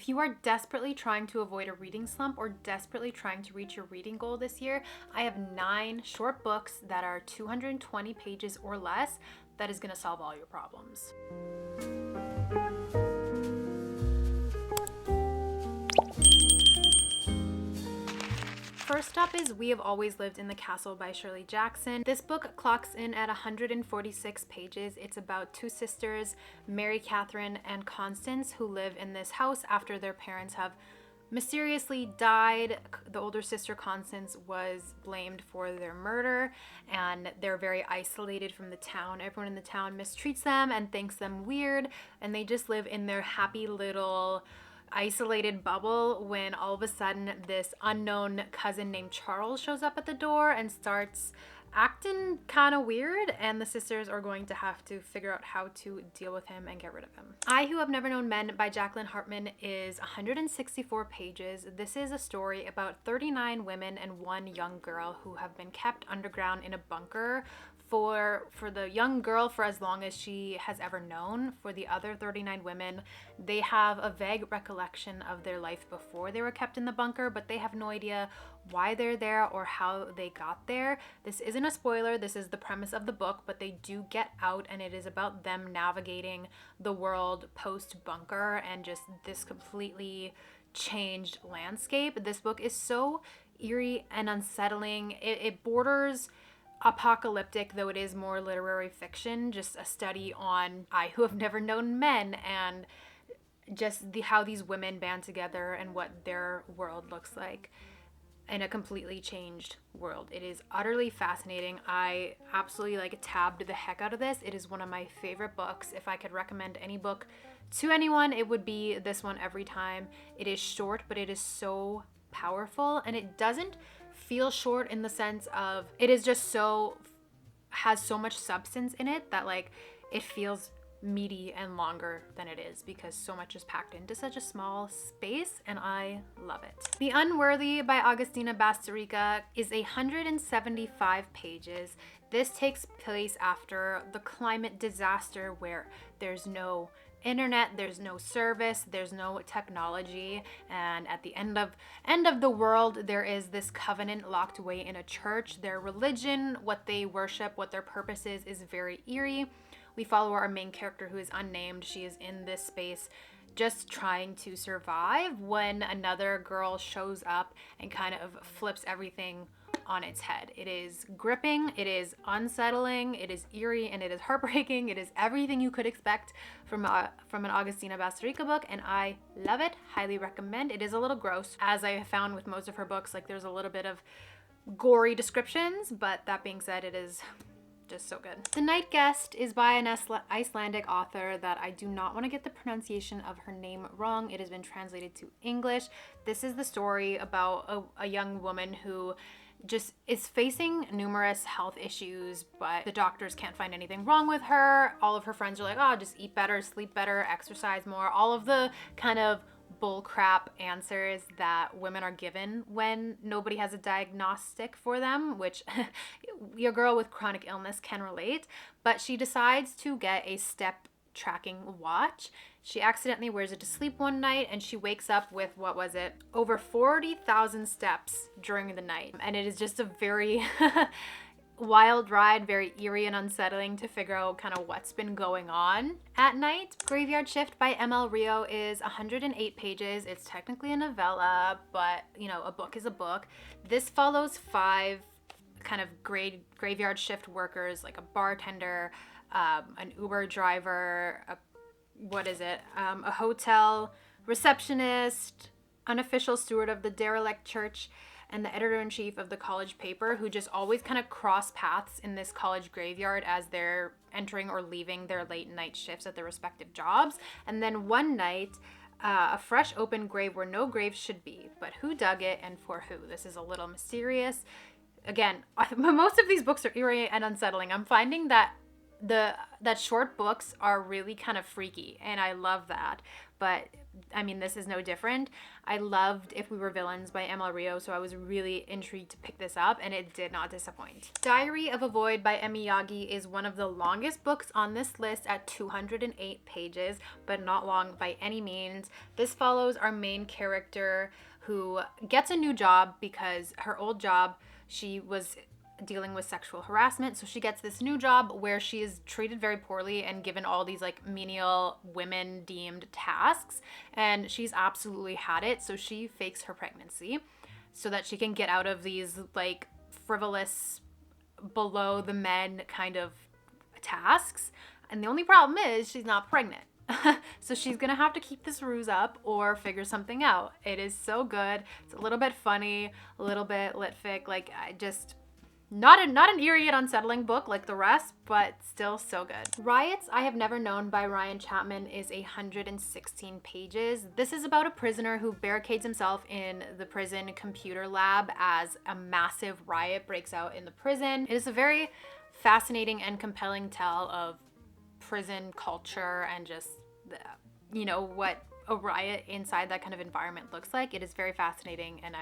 If you are desperately trying to avoid a reading slump or desperately trying to reach your reading goal this year, I have 9 short books that are 220 pages or less that is going to solve all your problems. First up is We Have Always Lived in the Castle by Shirley Jackson. This book clocks in at 146 pages. It's about 2 sisters, Mary Catherine and Constance, who live in this house after their parents have mysteriously died. The older sister, Constance, was blamed for their murder, and they're very isolated from the town. Everyone in the town mistreats them and thinks them weird, and they just live in their happy little isolated bubble when all of a sudden this unknown cousin named Charles shows up at the door and starts acting kind of weird, and the sisters are going to have to figure out how to deal with him and get rid of him. I Who Have Never Known Men by Jacqueline Hartman is 164 pages. This is a story about 39 women and 1 young girl who have been kept underground in a bunker for the young girl for as long as she has ever known. For the other 39 women, they have a vague recollection of their life before they were kept in the bunker, but they have no idea why they're there or how they got there. This isn't a spoiler, this is the premise of the book, but they do get out, and it is about them navigating the world post-bunker and just this completely changed landscape. This book is so eerie and unsettling. It borders apocalyptic, though it is more literary fiction, just a study on I Who Have Never Known Men and just how these women band together and what their world looks like in a completely changed world. It is utterly fascinating. I absolutely tabbed the heck out of this. It is one of my favorite books. If I could recommend any book to anyone, it would be this one every time. It is short, but it is so powerful, and it doesn't feel short in the sense of it is just has so much substance in it that it feels meaty and longer than it is because so much is packed into such a small space, and I love it. The Unworthy by Agustina Bastarrica is 175 pages. This takes place after the climate disaster where there's no internet, there's no service, there's no technology, and at the end of the world there is this covenant locked away in a church. Their religion, what they worship, what their purpose is very eerie. We follow our main character, who is unnamed. She is in this space just trying to survive when another girl shows up and kind of flips everything on its head. It is gripping, it is unsettling, it is eerie, and it is heartbreaking. It is everything you could expect from an Agustina Bastarrica book, and I love it. Highly recommend. It is a little gross, as I have found with most of her books. There's a little bit of gory descriptions, but that being said, it is just so good. The Night Guest is by an Icelandic author that I do not want to get the pronunciation of her name wrong. It has been translated to English. This is the story about a young woman who just is facing numerous health issues, but the doctors can't find anything wrong with her. All of her friends are like, oh, just eat better, sleep better, exercise more. All of the kind of bullcrap answers that women are given when nobody has a diagnostic for them, which your girl with chronic illness can relate. But she decides to get a step tracking watch. She accidentally wears it to sleep one night, and she wakes up with, what was it, over 40,000 steps during the night. And it is just a very wild ride, very eerie and unsettling to figure out kind of what's been going on at night. Graveyard Shift by ML Rio is 108 pages. It's technically a novella, but a book is a book. This follows 5 kind of graveyard shift workers, like a bartender, an Uber driver, a hotel receptionist, unofficial steward of the derelict church, and the editor-in-chief of the college paper, who just always kind of cross paths in this college graveyard as they're entering or leaving their late night shifts at their respective jobs. And then one night, a fresh open grave where no grave should be, but who dug it and for who? This is a little mysterious. Again, most of these books are eerie and unsettling. I'm finding that short books are really kind of freaky, and I love that. But I mean, this is no different. I loved If We Were Villains by Emma Rio, so I was really intrigued to pick this up, and it did not disappoint. Diary of a Void by Emi Yagi is one of the longest books on this list at 208 pages, but not long by any means. This follows our main character who gets a new job because her old job, she was dealing with sexual harassment, so she gets this new job where she is treated very poorly and given all these like menial women deemed tasks, and she's absolutely had it, so she fakes her pregnancy so that she can get out of these like frivolous, below the men kind of tasks. And the only problem is she's not pregnant. So she's gonna have to keep this ruse up or figure something out. It is so good. It's a little bit funny, a little bit lit fic. Like, I just not an eerie yet unsettling book like the rest, but still so good. Riots I Have Never Known by Ryan Chapman is 116 pages. This is about a prisoner who barricades himself in the prison computer lab as a massive riot breaks out in the prison. It is a very fascinating and compelling tale of prison culture and just, you know, what a riot inside that kind of environment looks like. It is very fascinating, and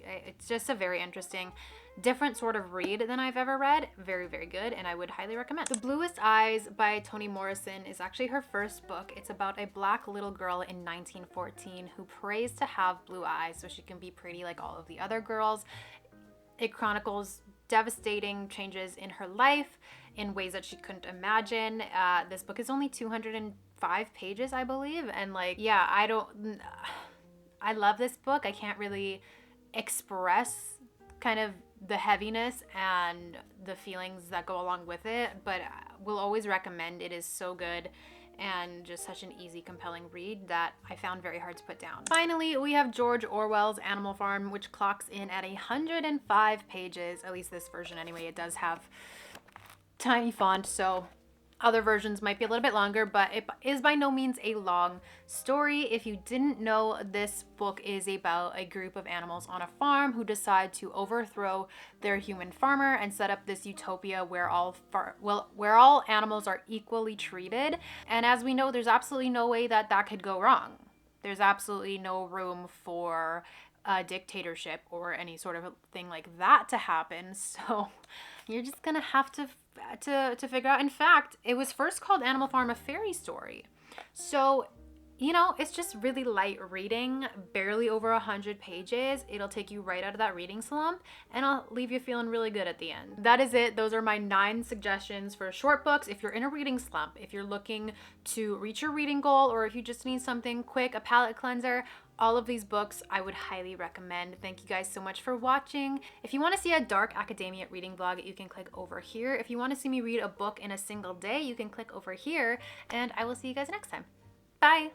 it's just a very interesting, different sort of read than I've ever read. Very, very good, and I would highly recommend. The Bluest Eyes by Toni Morrison is actually her first book. It's about a black little girl in 1914 who prays to have blue eyes so she can be pretty like all of the other girls. It chronicles devastating changes in her life in ways that she couldn't imagine. This book is only 205 pages, I believe, and like, yeah, I love this book. I can't really express kind of the heaviness and the feelings that go along with it, but will always recommend. It is so good and just such an easy, compelling read that I found very hard to put down. Finally, we have George Orwell's Animal Farm, which clocks in at 105 pages, at least this version anyway. It does have tiny font, so other versions might be a little bit longer, but it is by no means a long story. If you didn't know, this book is about a group of animals on a farm who decide to overthrow their human farmer and set up this utopia where all animals are equally treated. And as we know, there's absolutely no way that could go wrong. There's absolutely no room for a dictatorship or any sort of thing like that to happen. So you're just gonna have to figure out. In fact, it was first called Animal Farm: A Fairy Story. So, you know, it's just really light reading, barely over 100 pages. It'll take you right out of that reading slump, and I'll leave you feeling really good at the end. That is it. Those are my 9 suggestions for short books. If you're in a reading slump, if you're looking to reach your reading goal, or if you just need something quick, a palate cleanser, all of these books I would highly recommend. Thank you guys so much for watching. If you want to see a dark academia reading vlog, you can click over here. If you want to see me read a book in a single day, you can click over here, and I will see you guys next time. Bye!